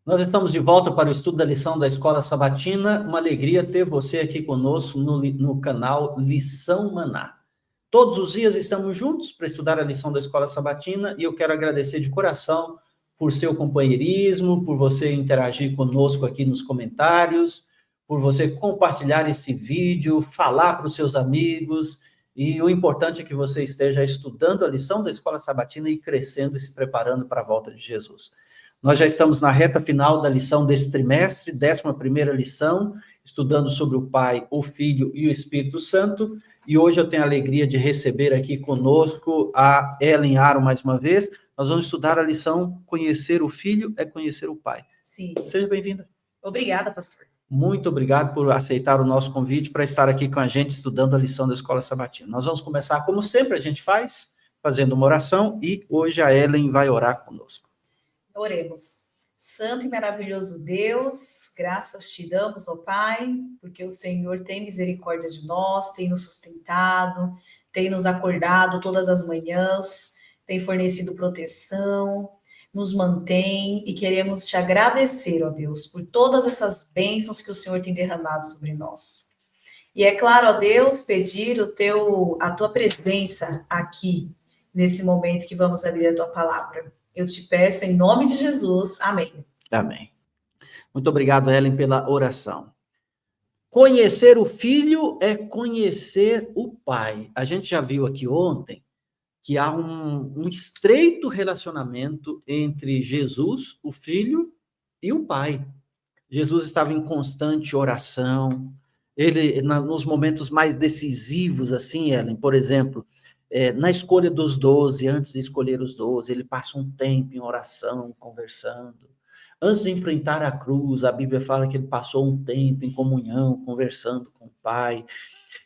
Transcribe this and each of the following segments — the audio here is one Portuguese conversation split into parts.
Nós estamos de volta para o estudo da lição da Escola Sabatina. Uma alegria ter você aqui conosco no canal Lição Maná. Todos os dias estamos juntos para estudar a lição da Escola Sabatina e eu quero agradecer de coração por seu companheirismo, por você interagir conosco aqui nos comentários, por você compartilhar esse vídeo, falar para os seus amigos. E o importante é que você esteja estudando a lição da Escola Sabatina e crescendo e se preparando para a volta de Jesus. Nós já estamos na reta final da lição desse trimestre, 11ª lição, estudando sobre o Pai, o Filho e o Espírito Santo, e hoje eu tenho a alegria de receber aqui conosco a Ellen Aro mais uma vez. Nós vamos estudar a lição Conhecer o Filho é Conhecer o Pai. Sim. Seja bem-vinda. Obrigada, pastor. Muito obrigado por aceitar o nosso convite para estar aqui com a gente estudando a lição da Escola Sabatina. Nós vamos começar, como sempre a gente faz, fazendo uma oração, e hoje a Ellen vai orar conosco. Oremos. Santo e maravilhoso Deus, graças te damos, ó Pai, porque o Senhor tem misericórdia de nós, tem nos sustentado, tem nos acordado todas as manhãs, tem fornecido proteção, nos mantém e queremos te agradecer, ó Deus, por todas essas bênçãos que o Senhor tem derramado sobre nós. E é claro, ó Deus, pedir a tua presença aqui, nesse momento que vamos abrir a tua palavra. Eu te peço em nome de Jesus. Amém. Amém. Muito obrigado, Ellen, pela oração. Conhecer o Filho é conhecer o Pai. A gente já viu aqui ontem que há um estreito relacionamento entre Jesus, o Filho, e o Pai. Jesus estava em constante oração. Ele, nos momentos mais decisivos, assim, Ellen, por exemplo, na escolha dos 12, antes de escolher os 12, ele passa um tempo em oração, conversando. Antes de enfrentar a cruz, a Bíblia fala que ele passou um tempo em comunhão, conversando com o Pai.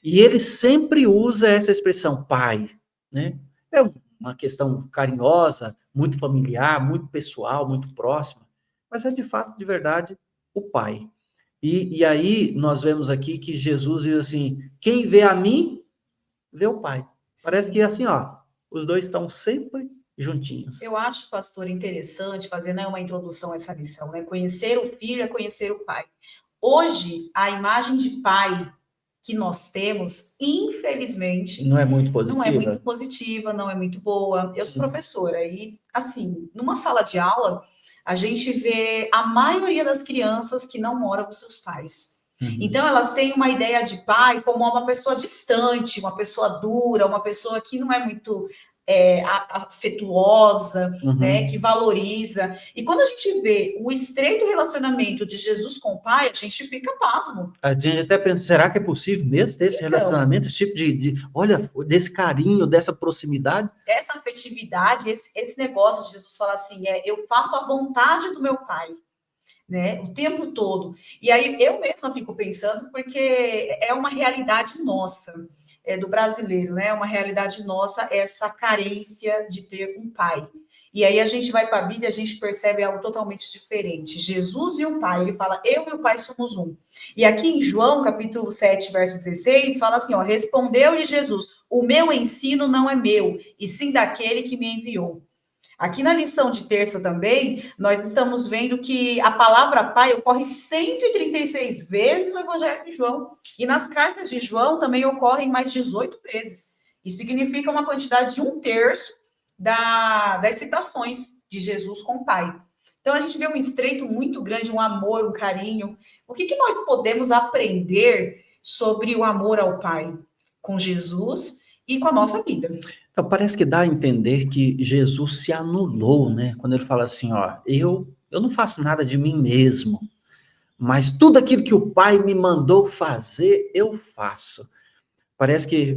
E ele sempre usa essa expressão, Pai, né? É uma questão carinhosa, muito familiar, muito pessoal, muito próxima, mas é de fato, de verdade, o Pai. E aí nós vemos aqui que Jesus diz assim, quem vê a mim, vê o Pai. Parece que assim, ó, os dois estão sempre juntinhos. Eu acho, pastor, interessante fazer, né, uma introdução a essa lição, né? Conhecer o Filho é conhecer o Pai. Hoje, a imagem de pai que nós temos, infelizmente, não é muito positiva, não é muito boa. Eu sou professora e, assim, numa sala de aula, a gente vê a maioria das crianças que não moram com seus pais. Então, elas têm uma ideia de pai como uma pessoa distante, uma pessoa dura, uma pessoa que não é muito afetuosa, né, que valoriza. E quando a gente vê o estreito relacionamento de Jesus com o Pai, a gente fica pasmo. A gente até pensa, será que é possível mesmo ter esse relacionamento, esse tipo olha, desse carinho, dessa proximidade? Essa afetividade, esse negócio de Jesus falar assim, eu faço a vontade do meu Pai, né, o tempo todo. E aí eu mesma fico pensando, porque é uma realidade nossa, do brasileiro, né? É uma realidade nossa essa carência de ter um pai. E aí a gente vai para a Bíblia, a gente percebe algo totalmente diferente. Jesus e o Pai, ele fala, eu e o Pai somos um. E aqui em João, capítulo 7, verso 16, fala assim, ó, respondeu-lhe Jesus, o meu ensino não é meu, e sim daquele que me enviou. Aqui na lição de terça também, nós estamos vendo que a palavra pai ocorre 136 vezes no Evangelho de João. E nas cartas de João também ocorrem mais 18 vezes. Isso significa uma quantidade de 1/3 das citações de Jesus com o Pai. Então, a gente vê um estreito muito grande, um amor, um carinho. O que nós podemos aprender sobre o amor ao Pai com Jesus e com a nossa vida? Então, parece que dá a entender que Jesus se anulou, né? Quando ele fala assim, ó, eu não faço nada de mim mesmo, mas tudo aquilo que o Pai me mandou fazer, eu faço. Parece que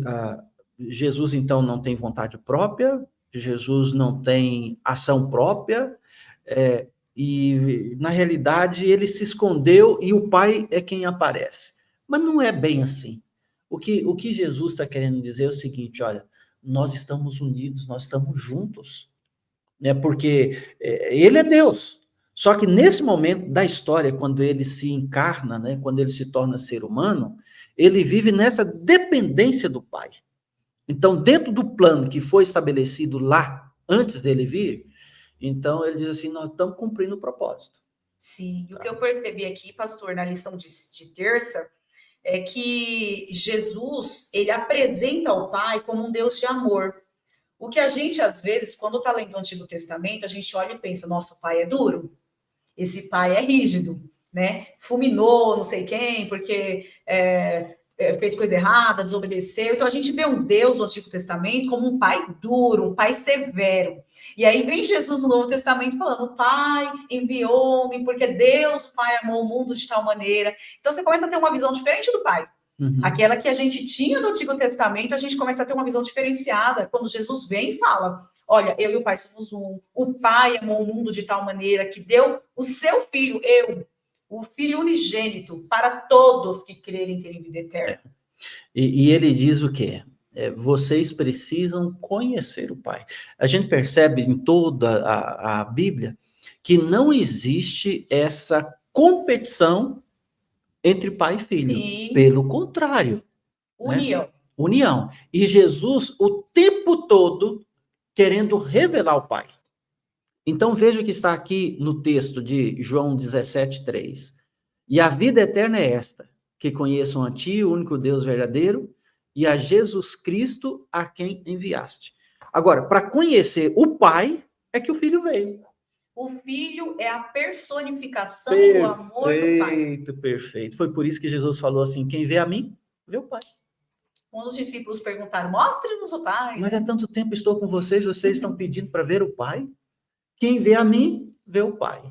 Jesus, então, não tem vontade própria, Jesus não tem ação própria, e, na realidade, ele se escondeu e o Pai é quem aparece. Mas não é bem assim. O que Jesus está querendo dizer é o seguinte, olha, nós estamos unidos, nós estamos juntos, né? Porque ele é Deus. Só que nesse momento da história, quando ele se encarna, né? Quando ele se torna ser humano, ele vive nessa dependência do Pai. Então, dentro do plano que foi estabelecido lá, antes dele vir, então ele diz assim, nós estamos cumprindo o propósito. Sim, e o que eu percebi aqui, pastor, na lição de terça, é que Jesus, ele apresenta o Pai como um Deus de amor. O que a gente, às vezes, quando está lendo o Antigo Testamento, a gente olha e pensa, nossa, o Pai é duro, esse pai é rígido, né? Fulminou não sei quem, porque fez coisa errada, desobedeceu. Então a gente vê um Deus no Antigo Testamento como um pai duro, um pai severo. E aí vem Jesus no Novo Testamento falando: o Pai enviou-me porque Deus, o Pai, amou o mundo de tal maneira. Então você começa a ter uma visão diferente do Pai. Uhum. Aquela que a gente tinha no Antigo Testamento, a gente começa a ter uma visão diferenciada quando Jesus vem e fala: olha, eu e o Pai somos um. O Pai amou o mundo de tal maneira que deu o seu filho, o Filho unigênito, para todos que crerem terem vida eterna. E ele diz o quê? Vocês precisam conhecer o Pai. A gente percebe em toda a Bíblia que não existe essa competição entre pai e filho. Sim. Pelo contrário. União. Né? União. E Jesus, o tempo todo, querendo revelar o Pai. Então, veja o que está aqui no texto de João 17:3. E a vida eterna é esta, que conheçam a ti, o único Deus verdadeiro, e a Jesus Cristo, a quem enviaste. Agora, para conhecer o Pai, é que o Filho veio. O Filho é a personificação do amor do Pai. Perfeito, perfeito. Foi por isso que Jesus falou assim: quem vê a mim, vê o Pai. Quando os discípulos perguntaram: mostre-nos o Pai. Mas há tanto tempo estou com vocês estão pedindo para ver o Pai? Quem vê a mim, vê o Pai.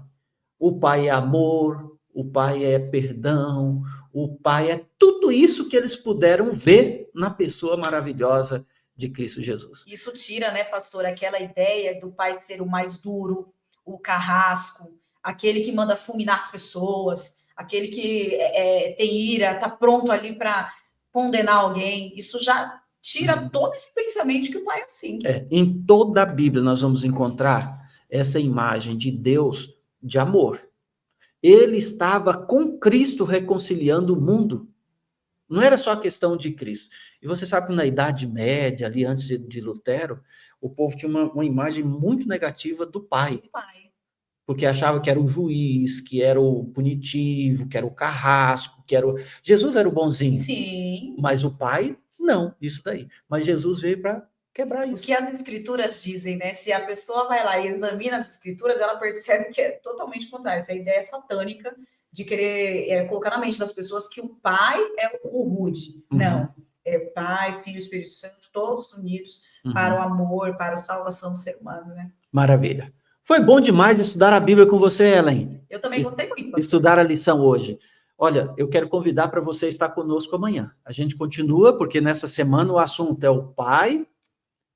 O Pai é amor, o Pai é perdão, o Pai é tudo isso que eles puderam ver na pessoa maravilhosa de Cristo Jesus. Isso tira, né, pastor, aquela ideia do Pai ser o mais duro, o carrasco, aquele que manda fulminar as pessoas, aquele que tem ira, está pronto ali para condenar alguém. Isso já tira todo esse pensamento que o Pai é assim. Em toda a Bíblia nós vamos encontrar essa imagem de Deus de amor. Ele estava com Cristo reconciliando o mundo. Não era só a questão de Cristo. E você sabe que na Idade Média, ali antes de Lutero, o povo tinha uma imagem muito negativa do pai. Porque achava que era o juiz, que era o punitivo, que era o carrasco, que era o... Jesus era o bonzinho. Sim. Mas o pai, não, isso daí. Mas Jesus veio para quebrar isso. O que as escrituras dizem, né? Se a pessoa vai lá e examina as escrituras, ela percebe que é totalmente contrário. Essa ideia satânica de querer colocar na mente das pessoas que o pai é o rude. Uhum. Não. É Pai, Filho e Espírito Santo, todos unidos para o amor, para a salvação do ser humano, né? Maravilha. Foi bom demais estudar a Bíblia com você, Ellen. Eu também gostei muito. Estudar a lição hoje. Olha, eu quero convidar para você estar conosco amanhã. A gente continua, porque nessa semana o assunto é o Pai,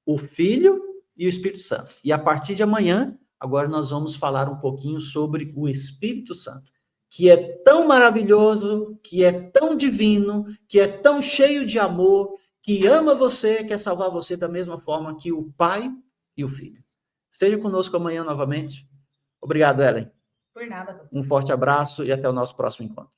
o Filho e o Espírito Santo. E a partir de amanhã, agora nós vamos falar um pouquinho sobre o Espírito Santo, que é tão maravilhoso, que é tão divino, que é tão cheio de amor, que ama você, quer salvar você da mesma forma que o Pai e o Filho. Esteja conosco amanhã novamente. Obrigado, Ellen. Por nada, pastor. Um forte abraço e até o nosso próximo encontro.